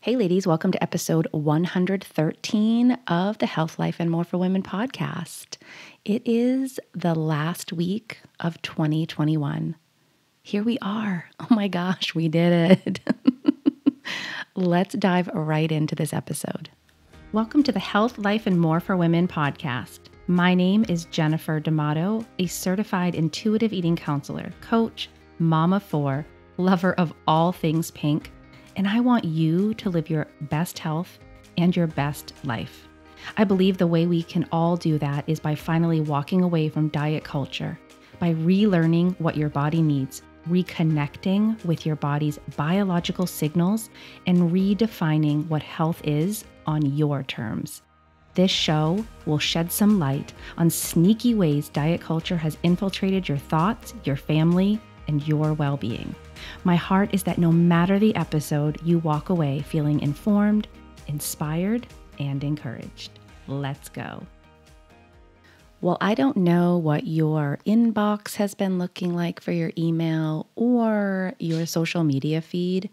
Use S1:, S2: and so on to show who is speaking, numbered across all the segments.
S1: Hey ladies, welcome to episode 113 of the Health, Life, and More for Women podcast. It is the last week of 2021. Here we are. Oh my gosh, we did it. Let's dive right into this episode. Welcome to the Health, Life, and More for Women podcast. My name is Jennifer D'Amato, a certified intuitive eating counselor, coach, mom of four, lover of all things pink, and I want you to live your best health and your best life. I believe the way we can all do that is by finally walking away from diet culture, by relearning what your body needs, reconnecting with your body's biological signals, and redefining what health is on your terms. This show will shed some light on sneaky ways diet culture has infiltrated your thoughts, your family, and your well-being. My heart is that no matter the episode, you walk away feeling informed, inspired, and encouraged. Let's go. Well, I don't know what your inbox has been looking like for your email or your social media feed,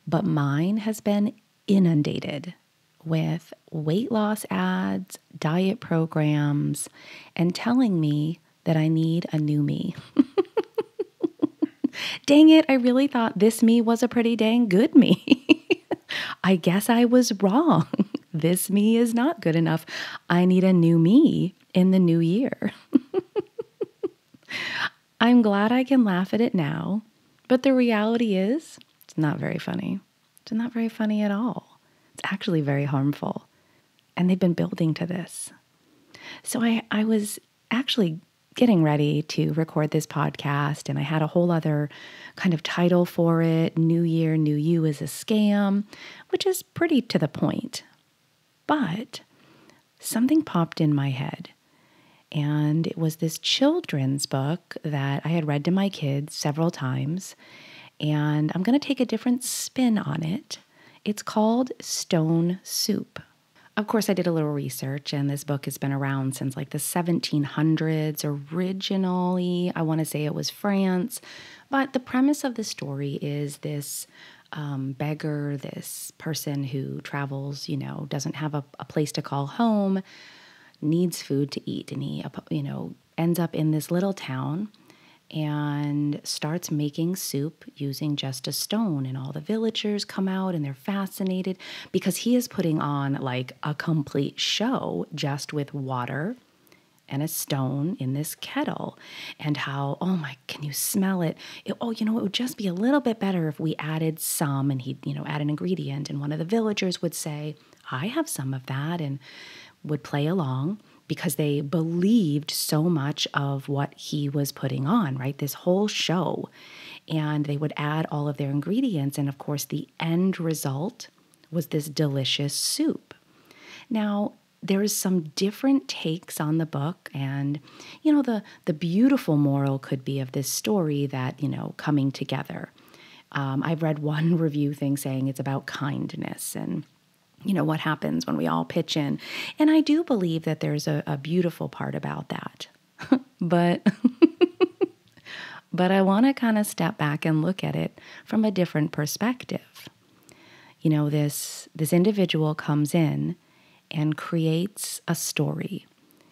S1: but mine has been inundated with weight loss ads, diet programs, and telling me that I need a new me. Dang it, I really thought this me was a pretty dang good me. I guess I was wrong. This me is not good enough. I need a new me in the new year. I'm glad I can laugh at it now, but the reality is it's not very funny. It's not very funny at all. It's actually very harmful. And they've been building to this. So I was actually getting ready to record this podcast, and I had a whole other kind of title for it. New Year, New You is a scam, which is pretty to the point. But something popped in my head, and it was this children's book that I had read to my kids several times, and I'm going to take a different spin on it. It's called Stone Soup. Of course, I did a little research, and this book has been around since like the 1700s. Originally, I want to say it was France. But the premise of the story is this beggar, this person who travels, doesn't have a place to call home, needs food to eat. And he, ends up in this little town and starts making soup using just a stone. And all the villagers come out and they're fascinated because he is putting on like a complete show just with water and a stone in this kettle. And how, can you smell it? It would just be a little bit better if we added some, and he'd, add an ingredient. And one of the villagers would say, I have some of that, and would play along, because they believed so much of what he was putting on, right? This whole show. And they would add all of their ingredients. And of course, the end result was this delicious soup. Now, there's some different takes on the book. And, the beautiful moral could be of this story that, coming together. I've read one review thing saying it's about kindness and what happens when we all pitch in. And I do believe that there's a beautiful part about that. But I want to kind of step back and look at it from a different perspective. This individual comes in and creates a story.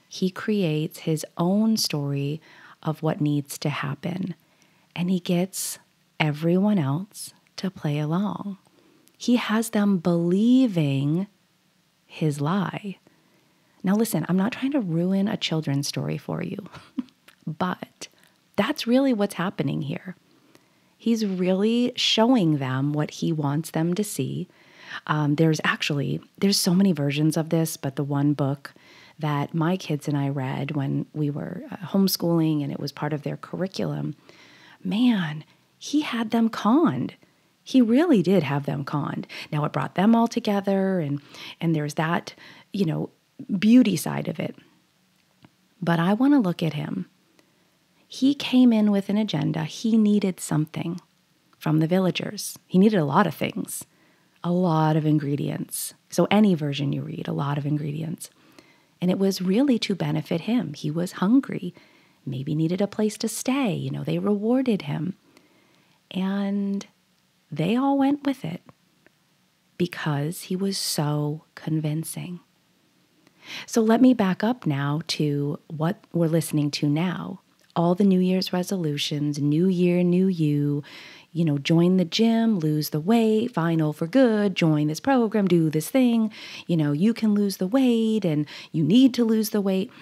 S1: He creates his own story of what needs to happen. And he gets everyone else to play along. He has them believing his lie. Now listen, I'm not trying to ruin a children's story for you, but that's really what's happening here. He's really showing them what he wants them to see. There's so many versions of this, but the one book that my kids and I read when we were homeschooling and it was part of their curriculum, man, he had them conned. He really did have them conned. Now, it brought them all together, and there's that, beauty side of it. But I want to look at him. He came in with an agenda. He needed something from the villagers. He needed a lot of things, a lot of ingredients. So any version you read, a lot of ingredients. And it was really to benefit him. He was hungry, maybe needed a place to stay. They rewarded him. And they all went with it. because he was so convincing. So let me back up now to what we're listening to now. All the New Year's resolutions, new year, new you, join the gym, lose the weight, final for good, join this program, do this thing, you can lose the weight and you need to lose the weight.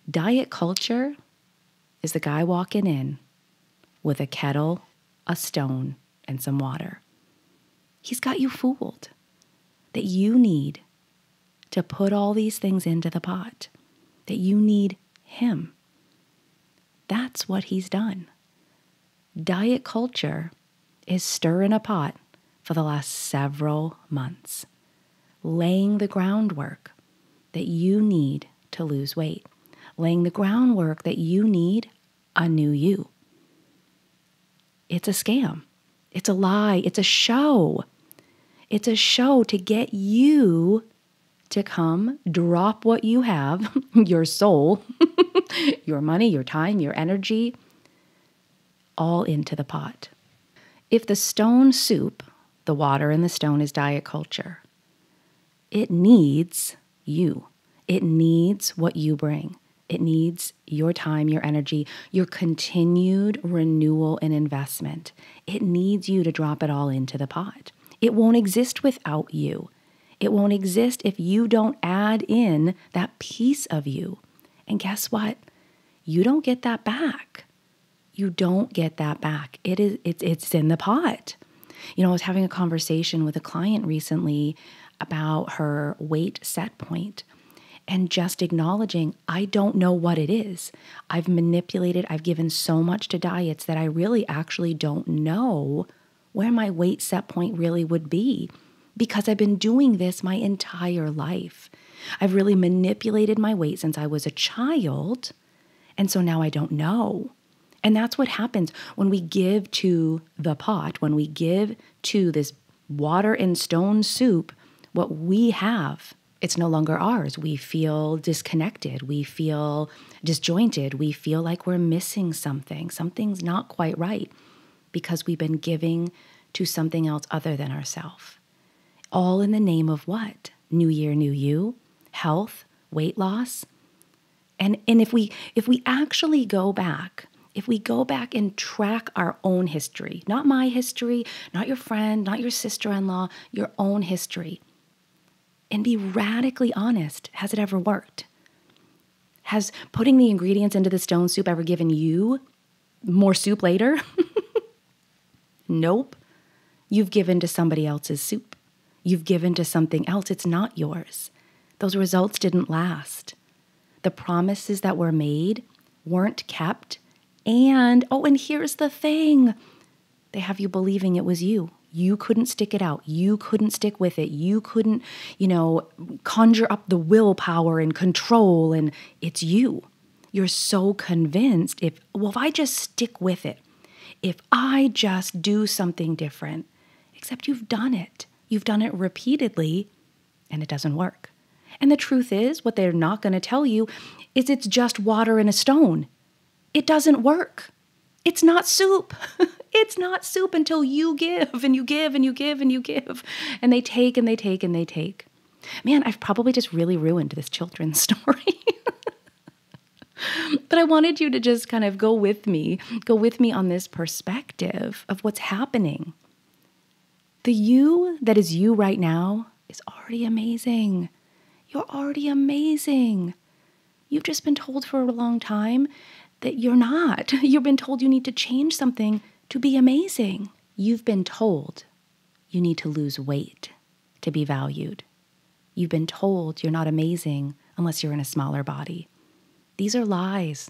S1: Diet culture is the guy walking in with a kettle, a stone, and some water. He's got you fooled that you need to put all these things into the pot, that you need him. That's what he's done. Diet culture is stirring a pot for the last several months, laying the groundwork that you need to lose weight, laying the groundwork that you need a new you. It's a scam. It's a lie. It's a show. It's a show to get you to come drop what you have, your soul, your money, your time, your energy, all into the pot. If the stone soup, the water in the stone is diet culture, it needs you. It needs what you bring. It needs your time, your energy, your continued renewal and investment. It needs you to drop it all into the pot. It won't exist without you. It won't exist if you don't add in that piece of you. And guess what? You don't get that back. You don't get that back. It's in the pot. I was having a conversation with a client recently about her weight set point and just acknowledging, I don't know what it is. I've manipulated, I've given so much to diets that I really actually don't know where my weight set point really would be, because I've been doing this my entire life. I've really manipulated my weight since I was a child, and so now I don't know. And that's what happens when we give to the pot, when we give to this water and stone soup, what we have, it's no longer ours. We feel disconnected. We feel disjointed. We feel like we're missing something. Something's not quite right because we've been giving to something else other than ourselves. All in the name of what? New year, new you, health, weight loss. And if we actually go back, if we go back and track our own history, not my history, not your friend, not your sister-in-law, your own history, and be radically honest, has it ever worked? Has putting the ingredients into the stone soup ever given you more soup later? Nope. You've given to somebody else's soup. You've given to something else. It's not yours. Those results didn't last. The promises that were made weren't kept. And here's the thing. They have you believing it was you. You couldn't stick it out. You couldn't stick with it. You couldn't, conjure up the willpower and control, and it's you. You're so convinced if I just stick with it, if I just do something different, except you've done it. You've done it repeatedly, and it doesn't work. And the truth is, what they're not going to tell you is it's just water in a stone. It doesn't work. It's not soup. It's not soup until you give and you give and you give and you give. And they take and they take and they take. Man, I've probably just really ruined this children's story. But I wanted you to just kind of go with me on this perspective of what's happening. The you that is you right now is already amazing. You're already amazing. You've just been told for a long time that you're not. You've been told you need to change something to be amazing. You've been told you need to lose weight to be valued. You've been told you're not amazing unless you're in a smaller body. These are lies.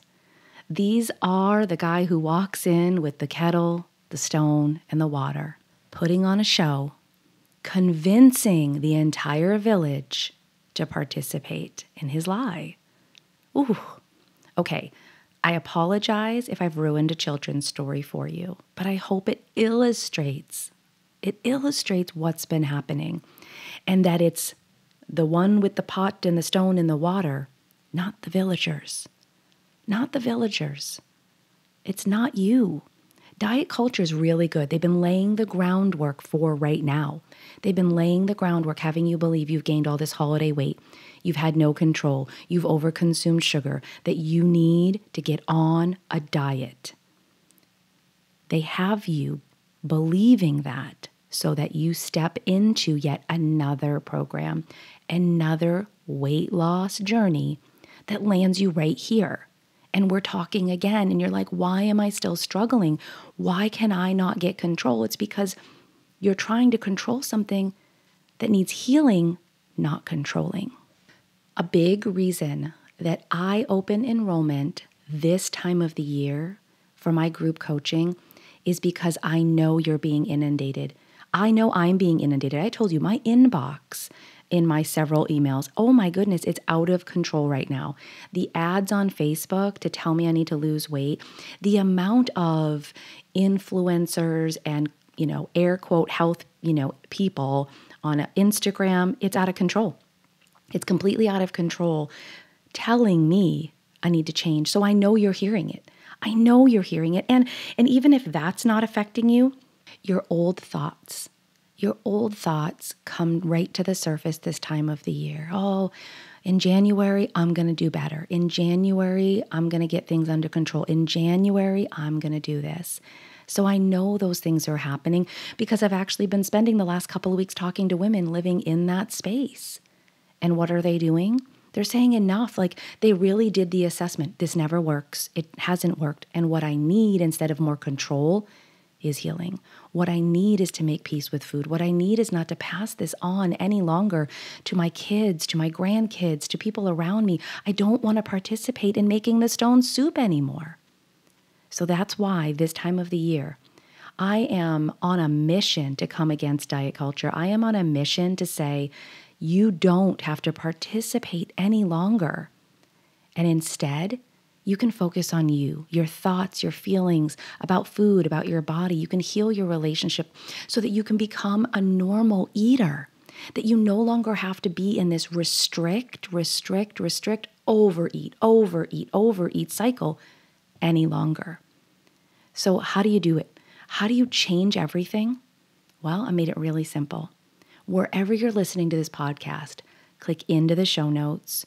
S1: These are the guy who walks in with the kettle, the stone, and the water, putting on a show, convincing the entire village to participate in his lie. Ooh, okay. I apologize if I've ruined a children's story for you, but I hope it illustrates what's been happening, and that it's the one with the pot and the stone and the water, not the villagers. Not the villagers. It's not you. Diet culture is really good. They've been laying the groundwork for right now. They've been laying the groundwork, having you believe you've gained all this holiday weight. You've had no control. You've overconsumed sugar, that you need to get on a diet. They have you believing that so that you step into yet another program, another weight loss journey that lands you right here. And we're talking again, and you're like, why am I still struggling? Why can I not get control? It's because you're trying to control something that needs healing, not controlling. A big reason that I open enrollment this time of the year for my group coaching is because I know you're being inundated. I know I'm being inundated. I told you my inbox in my several emails, oh my goodness, it's out of control right now. The ads on Facebook to tell me I need to lose weight, the amount of influencers and, air quote health, people on Instagram, it's out of control. It's completely out of control, telling me I need to change. So I know you're hearing it. I know you're hearing it. And even if that's not affecting you, your old thoughts come right to the surface this time of the year. Oh, in January, I'm going to do better. In January, I'm going to get things under control. In January, I'm going to do this. So I know those things are happening because I've actually been spending the last couple of weeks talking to women living in that space. And what are they doing? They're saying enough. Like they really did the assessment. This never works. It hasn't worked. And what I need instead of more control is healing. What I need is to make peace with food. What I need is not to pass this on any longer to my kids, to my grandkids, to people around me. I don't want to participate in making the stone soup anymore. So that's why this time of the year, I am on a mission to come against diet culture. I am on a mission to say, you don't have to participate any longer. And instead, you can focus on you, your thoughts, your feelings about food, about your body. You can heal your relationship so that you can become a normal eater, that you no longer have to be in this restrict, overeat cycle any longer. So how do you do it? How do you change everything? Well, I made it really simple. Wherever you're listening to this podcast, click into the show notes.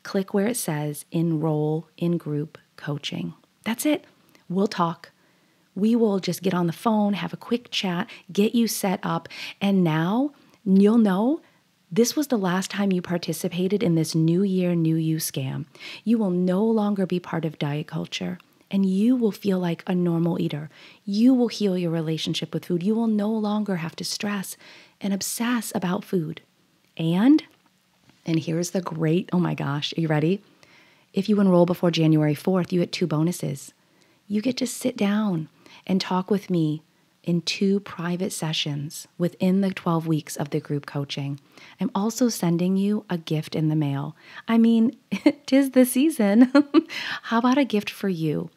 S1: Click where it says Enroll in Group Coaching. That's it. We'll talk. We will just get on the phone, have a quick chat, get you set up. And now you'll know this was the last time you participated in this New Year, New You scam. You will no longer be part of diet culture. And you will feel like a normal eater. You will heal your relationship with food. You will no longer have to stress and obsess about food. And here's the great, oh my gosh, are you ready? If you enroll before January 4th, you get 2 bonuses. You get to sit down and talk with me in 2 private sessions within the 12 weeks of the group coaching. I'm also sending you a gift in the mail. I mean, 'tis the season. How about a gift for you?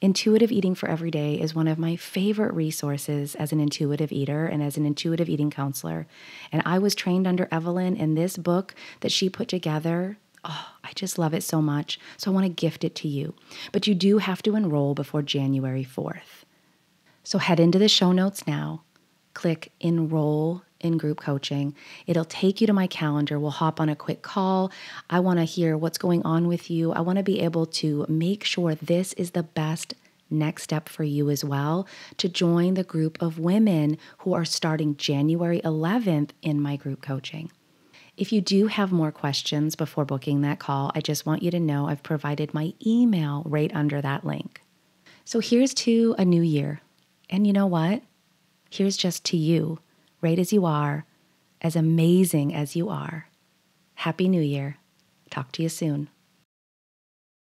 S1: Intuitive Eating for Every Day is one of my favorite resources as an intuitive eater and as an intuitive eating counselor. And I was trained under Evelyn, and this book that she put together, oh, I just love it so much. So I want to gift it to you. But you do have to enroll before January 4th. So head into the show notes now. Click Enroll in Group Coaching. It'll take you to my calendar. We'll hop on a quick call. I want to hear what's going on with you. I want to be able to make sure this is the best next step for you as well, to join the group of women who are starting January 11th in my group coaching. If you do have more questions before booking that call, I just want you to know I've provided my email right under that link. So here's to a new year. And you know what? Here's just to you, right as you are, as amazing as you are. Happy New Year. Talk to you soon.